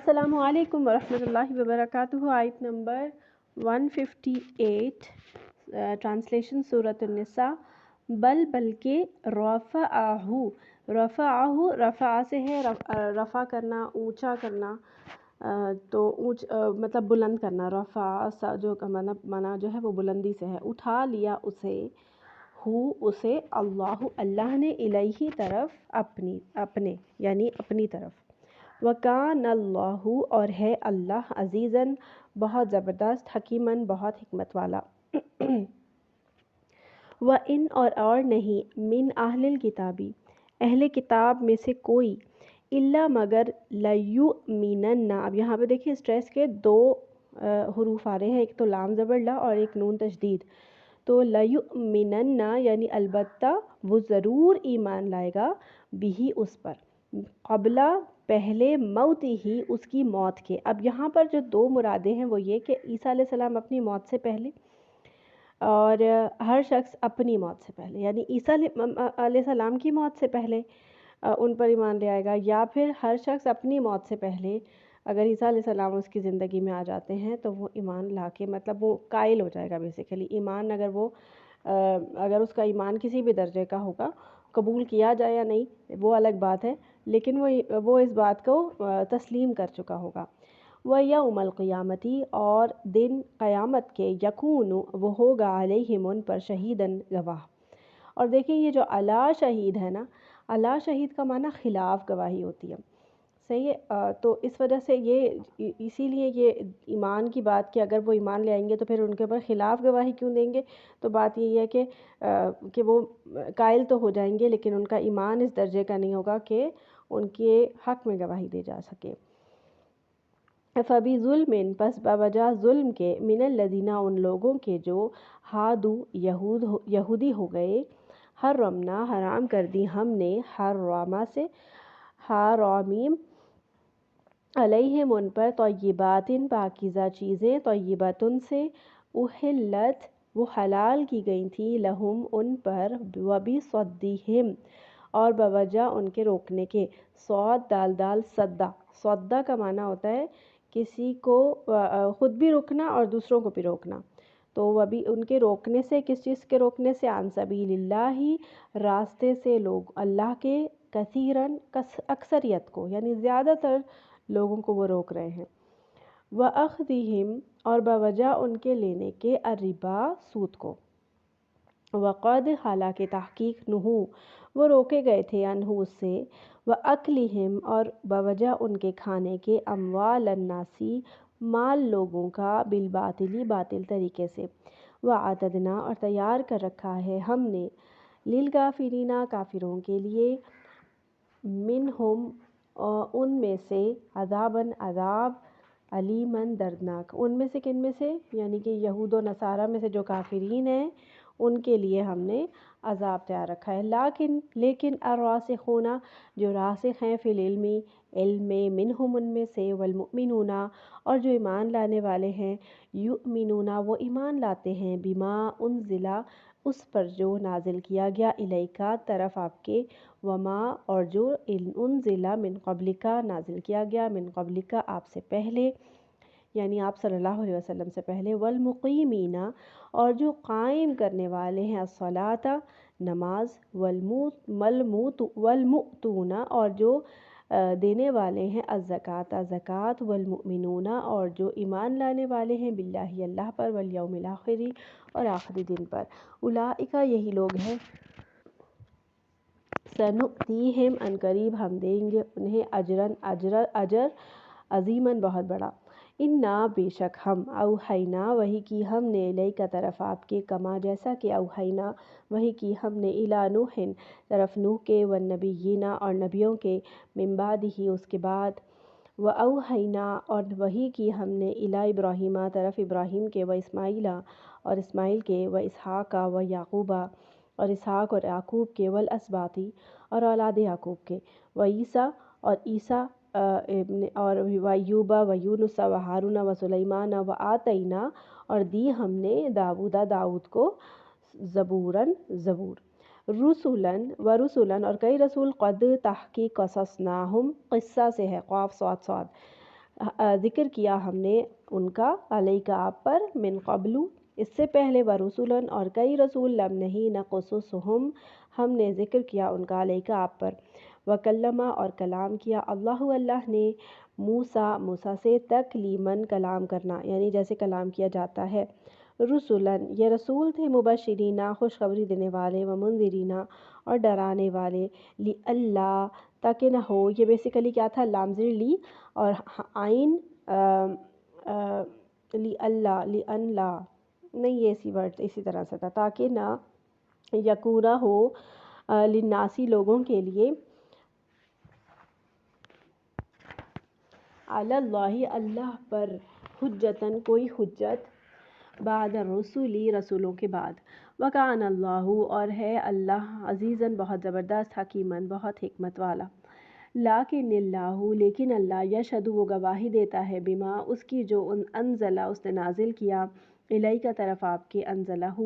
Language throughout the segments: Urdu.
السلام علیکم ورحمۃ اللہ وبرکاتہ۔ آیت نمبر 158، ٹرانسلیشن سورۃ النساء۔ بلکہ رفعہ رفع سے ہے، رفع کرنا، اونچا کرنا، تو مطلب بلند کرنا۔ رفع جو کا معنی جو ہے وہ بلندی سے ہے، اٹھا لیا اسے اللہ نے الیہ طرف اپنی طرف۔ وَكَانَ اللَّهُ اور ہے اللہ عزیزاً بہت زبردست، حکیماً بہت حکمت والا۔ وَإِنْ اور نہیں، من اہل الکتابی اہل کتاب میں سے کوئی، الا مگر لیؤمنن۔ اب یہاں پہ دیکھیں اسٹریس کے دو حروف آ رہے ہیں، ایک تو لام زبر لا اور ایک نون تشدید۔ تو لیؤمنن یعنی البتہ وہ ضرور ایمان لائے گا، بھی اس پر، قبل پہلے موت ہی اس کی موت کے۔ اب یہاں پر جو دو مرادیں ہیں وہ یہ کہ عیسیٰ علیہ السلام اپنی موت سے پہلے اور ہر شخص اپنی موت سے پہلے، یعنی عیسیٰ علیہ السلام کی موت سے پہلے ان پر ایمان لے آئے گا، یا پھر ہر شخص اپنی موت سے پہلے اگر عیسیٰ علیہ السلام اس کی زندگی میں آ جاتے ہیں تو وہ ایمان لا کے مطلب وہ قائل ہو جائے گا بیسیکلی۔ ایمان اگر اس کا ایمان کسی بھی درجے کا ہوگا، قبول کیا جائے یا نہیں وہ الگ بات ہے، لیکن وہ اس بات کو تسلیم کر چکا ہوگا۔ وَيَوْمَ الْقِيَامَةِ اور دن قیامت کے، یکون وہ ہوگا علیہم ان پر، شہیداً گواہ۔ اور دیکھیں یہ جو علی شہید ہے نا، علی شہید کا معنی خلاف گواہی ہوتی ہے، صحیح ہے۔ تو اس وجہ سے اسی لیے یہ ایمان کی بات کہ اگر وہ ایمان لے آئیں گے تو پھر ان کے اوپر خلاف گواہی کیوں دیں گے؟ تو بات یہی ہے کہ وہ قائل تو ہو جائیں گے لیکن ان کا ایمان اس درجے کا نہیں ہوگا کہ ان کے حق میں گواہی دی جا سکے۔ فَبِظُلْمٍ پس بوجہ ظلم کے، من الذین ان لوگوں کے جو ہادو یہودی ہو گئے، حرمنا حرام کر دی ہم نے، حرامہ سے حرامیم، علیہم ان پر، طیبات پاکیزہ چیزیں، طیباتن سے، احلت وہ حلال کی گئی تھی، لہم ان پر، وبصدہم اور بوجہ ان کے روکنے کے، صاد دال صدہ، صدہ کا معنی ہوتا ہے کسی کو خود بھی روکنا اور دوسروں کو بھی روکنا۔ تو وہ بھی ان کے روکنے سے، کس چیز کے روکنے سے؟ عن سبیل اللہ راستے سے لوگ اللہ کے، کثیراً اکثریت کو، یعنی زیادہ تر لوگوں کو وہ روک رہے ہیں۔ وَأَخْذِهِمْ اور بوجہ ان کے لینے کے، الربا سود کو، وقد حالانکہ تحقیق نہو وہ روکے گئے تھے، انہو اس سے، وَأَكْلِهِمْ اور بوجہ ان کے کھانے کے، اموال الناس مال لوگوں کا، بالباطل باطل طریقے سے، وَأَعْتَدْنَا اور تیار کر رکھا ہے ہم نے، للکافرین کافروں کے لیے، منہم ان میں سے، عذاباً عذاب، علیماً دردناک، ان میں سے کن میں سے؟ یعنی کہ یہود و نصارہ میں سے جو کافرین ہیں ان کے لیے ہم نے عذاب تیار رکھا ہے۔ لیکن الراسخون جو راسخ ہیں، فی العلم علم میں، منہم ان میں سے، والمؤمنون اور جو ایمان لانے والے ہیں، یؤمنون وہ ایمان لاتے ہیں، بما انزل اس پر جو نازل کیا گیا، الیکا طرف آپ کے، وما اور جو انزل من قبلکا نازل کیا گیا، من قبلکا آپ سے پہلے، یعنی آپ صلی اللہ علیہ وسلم سے پہلے، والمقیمین اور جو قائم کرنے والے ہیں، الصلاۃ نماز، والمؤتون اور جو دینے والے ہیں، الزکوٰۃ زکوٰۃ، والمؤمنون اور جو ایمان لانے والے ہیں، باللہ اللہ پر، والیوم الآخر اور آخری دن پر، اولئک یہی لوگ ہیں، سنؤتیہم ان قریب ہم دیں گے انہیں، اجر عظیماً بہت بڑا، انا بے شک ہم، اوحینا وحی کی ہم نے، الیک طرف آپ کے، کما جیسا کہ اوحینا وحی کی ہم نے، الی نوح طرف نوح کے، والنبیین اور نبیوں کے، من بعدہ اس کے بعد، واوحینا اور وحی کی ہم نے، الی ابراہیم طرف ابراہیم کے، واسماعیل اور اسماعیل کے، واسحاق ویعقوب اور اسحاق اور یعقوب کے، والاسباط اور اولاد یعقوب کے، وعیسیٰ اور عیسیٰ اور وایوب ویونس وہارون وسلیمان، وآتینا اور دی ہم نے، داؤد کو، زبوراً زبور، رسولاً اور کئی رسول، قد تحقیق قصصناہم قصہ سے ہے، قاف صاد صاد، ذکر کیا ہم نے ان کا علیک آپ پر من قبل اس سے پہلے ورسولن اور کئی رسول لم نہیں نقصصہم ہم نے ذکر کیا ان کا علیک آپ پر وکلمہ اور کلام کیا اللہ نے موسیٰ سے تکلیماً کلام کرنا یعنی جیسے کلام کیا جاتا ہے رسولن یہ رسول تھے مبشرینہ خوشخبری دینے والے ومنذرینہ اور ڈرانے والے اللہ تاکہ نہ ہو یہ بیسیکلی کیا تھا لام زیر لی اور آئین لی اللہ لی ان لا نہیں یہ اسی ورڈ اسی طرح سے تھا تاکہ نہ یکونہ ہو للناسی لوگوں کے لیے علی اللہ اللہ پر حجتاً کوئی حجت بعد الرسولی رسولوں کے بعد وکان اللہ اور ہے اللہ عزیزاً بہت زبردست حکیماً بہت حکمت والا لیکن اللہ لیکن اللہ یشہد وہ گواہی دیتا ہے بما اس کی جو انزلہ اس نے نازل کیا الیک کا طرف آپ کے انزلہ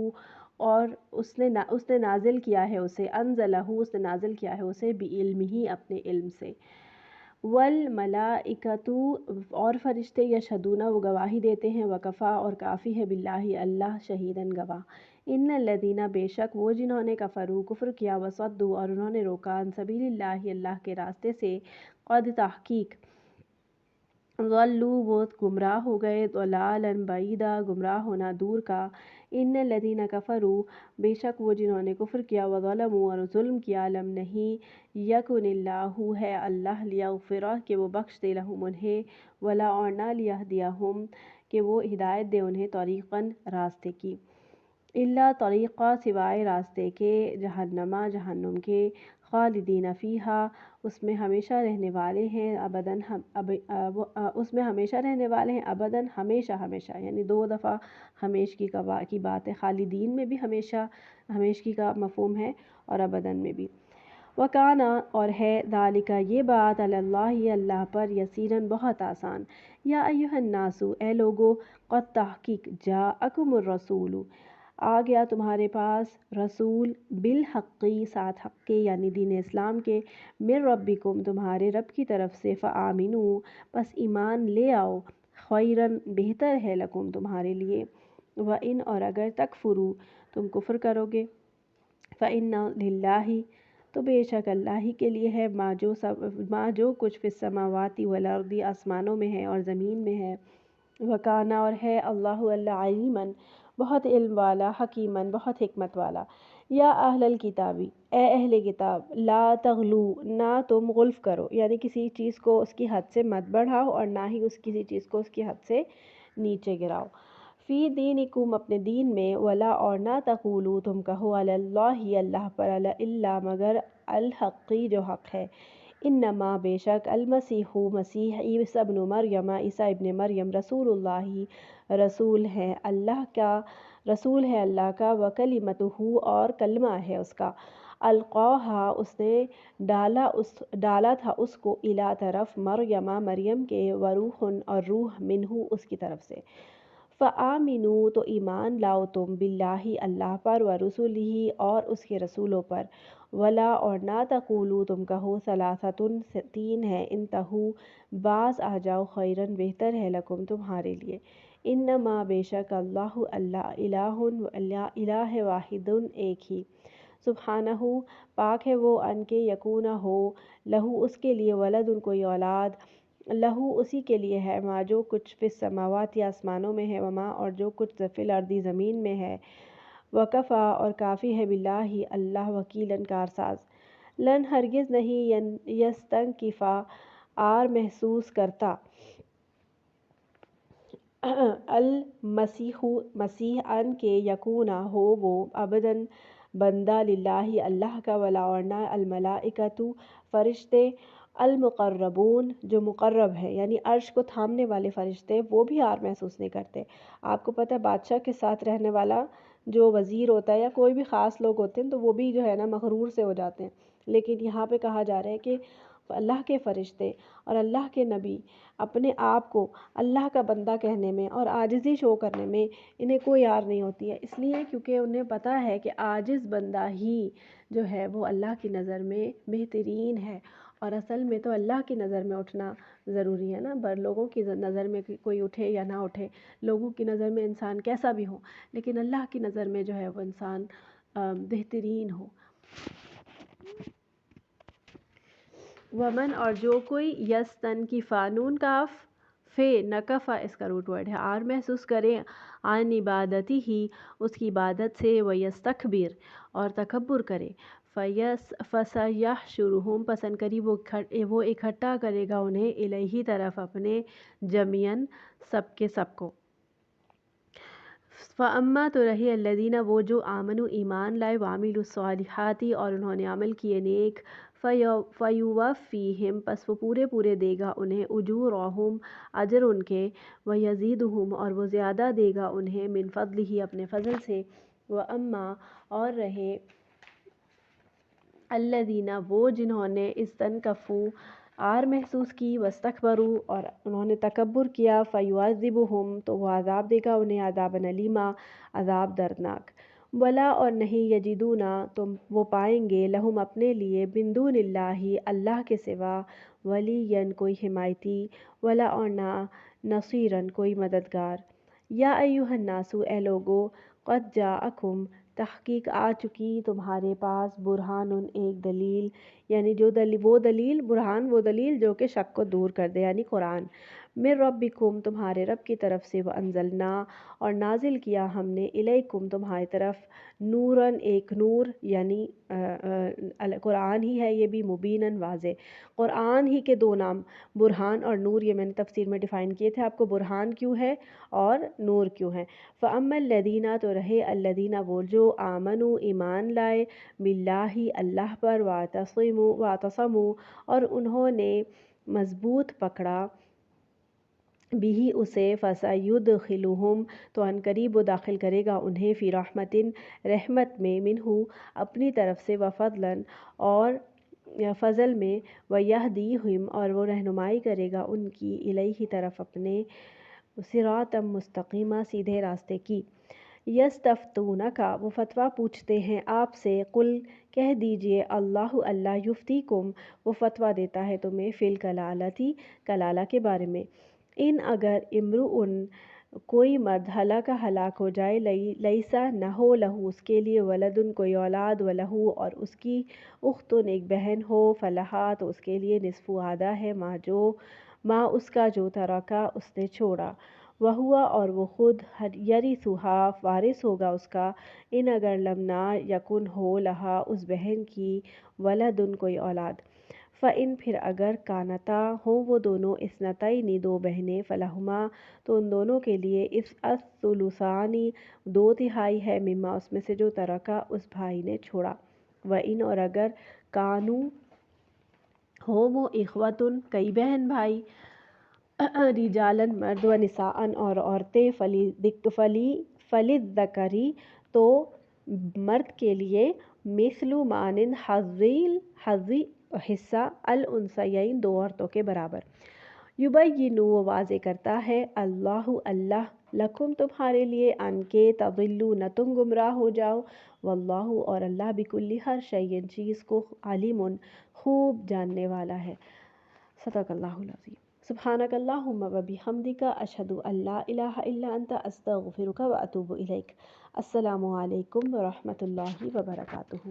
اور اس نے نازل کیا ہے اسے انزلہ اس نے نازل کیا ہے اسے بعلمہ اپنے علم سے والملائکۃ اور فرشتے یشہدون وہ گواہی دیتے ہیں وکفا اور کافی ہے باللہ اللہ شہیداً گواہ ان الذین بے شک وہ جنہوں نے کفر کیا وصدوا اور انہوں نے روکا عن سبیل اللہ اللہ کے راستے سے قد تحقیق ضلوا وہ گمراہ ہو گئے ضلالا بعیدا گمراہ ہونا دور کا ان الذین کفروا بے شک وہ جنہوں نے کفر کیا وظلموا اور ظلم کیا لم نہیں یکن اللہ ہے اللہ لیغفر کہ وہ بخش دے لہم انہیں ولا اور نہ لیہدیہم کہ وہ ہدایت دے انہیں طریقاً راستے کی اللہ طریقہ سوائے راستے کے جہنم کے خالدین فیہا اس میں ہمیشہ رہنے والے ہیں اس میں ہمیشہ رہنے والے ہیں ابداً ہمیشہ یعنی دو دفعہ ہمیشگی کی بات ہے خالدین میں بھی ہمیشگی کا مفہوم ہے اور ابداً میں بھی وکانا اور ہے ذالک یہ بات علی اللہ اللہ پر یسیراً بہت آسان یا ایھا الناس اے لوگو قد تحقیق جاءکم الرسول آ گیا تمہارے پاس رسول بالحقی ساتھ حق کے یعنی دین اسلام کے من ربکم تمہارے رب کی طرف سے فآمنوا بس ایمان لے آؤ خیراً بہتر ہے لکم تمہارے لیے وَإِنْ اور اگر تکفروا تم کفر کرو گے فَإِنَّ لِلَّهِ تو بے شک اللہ ہی کے لیے ہے ما جو کچھ فی السماوات والارض آسمانوں میں ہے اور زمین میں ہے وکانا اور ہے اللہ علیماً بہت علم والا حکیماً بہت حکمت والا یا اہل الکتابی اے اہل کتاب لا تغلو نہ تم غلف کرو یعنی کسی چیز کو اس کی حد سے مت بڑھاؤ اور نہ ہی کسی چیز کو اس کی حد سے نیچے گراؤ فی دینکم اپنے دین میں ولا اور نہ تقولو تم کہو علی اللہ اللہ پر الا مگر الحقی جو حق ہے انما بے شک المسیح مسیح عیسی ابن مریم عیسی ابن مریم رسول اللہ رسول ہے اللہ کا وکلمتہ اور کلمہ ہے اس کا القاہا اس نے ڈالا تھا اس کو الی طرف مریم کے وروح اور روح منہ اس کی طرف سے فآمنوا تو ایمان لاؤ تم باللہ اللہ پر ورسولہ اور اس کے رسولوں پر ولا اور نہ تقولو تم کہو ثلاثتن تین ہے انتہو باز آ جاؤ خیراً بہتر ہے لکم تمہارے لیے انما بے شک اللہ الہ واحد ایک ہی سبحانہ پاک ہے وہ ان کے یکون ہو لہو اس کے لیے ولد کوئی اولاد لہو اسی کے لیے ہے ما جو کچھ فی السماوات یا آسمانوں میں ہے وما اور جو کچھ فی الارض زمین میں ہے وکفا اور کافی ہے باللہ اللہ وکیلاً کارساز لن ہرگز نہیں یستنکفا آر محسوس کرتا المسیح مسیح ان کے یکونا ہو وہ ابداً بندہ للہ اللہ کا ولا ورنہ الملائکۃ فرشتے المقربون جو مقرب ہے یعنی عرش کو تھامنے والے فرشتے وہ بھی آر محسوس نہیں کرتے آپ کو پتہ ہے بادشاہ کے ساتھ رہنے والا جو وزیر ہوتا ہے یا کوئی بھی خاص لوگ ہوتے ہیں تو وہ بھی جو ہے نا مغرور سے ہو جاتے ہیں لیکن یہاں پہ کہا جا رہا ہے کہ اللہ کے فرشتے اور اللہ کے نبی اپنے آپ کو اللہ کا بندہ کہنے میں اور عاجزی شو کرنے میں انہیں کوئی آر نہیں ہوتی ہے اس لیے کیونکہ انہیں پتہ ہے کہ عاجز بندہ ہی جو ہے وہ اللہ کی نظر میں بہترین ہے اور اصل میں تو اللہ کی نظر میں اٹھنا ضروری ہے نا، لوگوں کی نظر میں کوئی اٹھے یا نہ اٹھے، لوگوں کی نظر میں انسان کیسا بھی ہو، لیکن اللہ کی نظر میں جو ہے وہ انسان بہترین ہو۔ ومن اور جو کوئی یستنکفا نون کاف فے نکفا اس کا روٹ ورڈ ہے، اور محسوس کرے عن عبادتی ہی اس کی عبادت سے، ویستکبر اور تکبر کرے، فسیحشرہم پسند قریب وہ اکٹھا کرے گا انہیں الیہ طرف اپنے، جمیعاً سب کے سب کو۔ فاما تو رہی الذین وہ جو آمنوا ایمان لائے، وعملوا الصالحات اور انہوں نے عمل کیے نیک، فیوفیہم پس وہ پورے دے گا انہیں، اجورہم اجر ان کے، ویزیدہم اور وہ زیادہ دے گا انہیں، من فضلہ اپنے فضل سے، واما اور رہے الذین وہ جنہوں نے استنکفوا آر محسوس کی، واستکبروا اور انہوں نے تکبر کیا، فیعذبہم تو وہ عذاب دے گا انہیں، عذابا الیما عذاب دردناک، ولا اور نہیں یجدونا تو وہ پائیں گے، لہم اپنے لیے، من دون اللہ اللہ کے سوا، ولیًا کوئی حمایتی، ولا اور نہ نصیرًا کوئی مددگار۔ یا ایھا الناس اے لوگو، قد جاءکم تحقیق آ چکی تمہارے پاس، برہان ایک دلیل، یعنی وہ دلیل جو کہ شک کو دور کر دے، یعنی قرآن، من ربکم تمہارے رب کی طرف سے، وانزلنا اور نازل کیا ہم نے، الیکم تمہاری طرف، نوراً ایک نور، یعنی قرآن ہی ہے یہ بھی، مبیناً واضح، قرآن ہی کے دو نام برہان اور نور، یہ میں نے تفسیر میں ڈیفائن کیے تھے آپ کو، برہان کیوں ہے اور نور کیوں ہے۔ فاما الذین تو رہے الذین وہ جو آمنوا ایمان لائے، باللہ اللہ پر، واعتصموا اور انہوں نے مضبوط پکڑا، بھی اسے، فسیدخلہم تو ان قریب وہ داخل کرے گا انہیں، فی رحمت رحمت میں، منہ اپنی طرف سے، وفضل اور فضل میں، ویہدیہم اور وہ رہنمائی کرے گا ان کی، الیہ طرف اپنے، صراطا مستقیما سیدھے راستے کی۔ یستفتونک وہ فتویٰ پوچھتے ہیں آپ سے، قل کہہ دیجئے، اللہ اللہ یفتیکم وہ فتویٰ دیتا ہے تمہیں، فی الکلالۃ کلالہ کے بارے میں، ان اگر امرؤ کوئی مرد ہلاک ہو جائے، لیسا نہ ہو، لہو اس کے لیے، ولدن کوئی اولاد، ولہو اور اس کی، اختن ایک بہن ہو، فلہا تو اس کے لیے، نصف آدھا ہے، ماں اس کا جو ترکا اس نے چھوڑا، وہوا اور وہ خود، یرثھا وارث ہوگا اس کا، ان اگر لم نہ یکن ہو، لہا اس بہن کی، ولدن کوئی اولاد، فإن پھر اگر کانتا ہوں وہ دونوں، اثنتین دو بہنیں، فلہما تو ان دونوں کے لیے، الثلثان دو تہائی ہے، مما اس میں سے جو ترکا اس بھائی نے چھوڑا، وإن اور اگر کانوا ہوں وہ، اخوۃ کئی بہن بھائی، رجالاً مرد، ونساء اور عورتیں، فللذکر تو مرد کے لیے، مثل مانند حظ حصہ، الانثیین دو عورتوں کے برابر، یبین وہ واضح کرتا ہے، اللہ لکم تمہارے لیے، ان کے تضلوا نہ تم گمراہ ہو جاؤ، واللہ اور اللہ بکل ہر شیء چیز کو، علیم خوب جاننے والا ہے۔ صدق اللہ العظیم۔ سبحانک اللہم و بحمدک، اشہد ان لا الہ الا انت، استغفرک و اتوب الیک۔ السلام علیکم و رحمۃ اللہ وبرکاتہ۔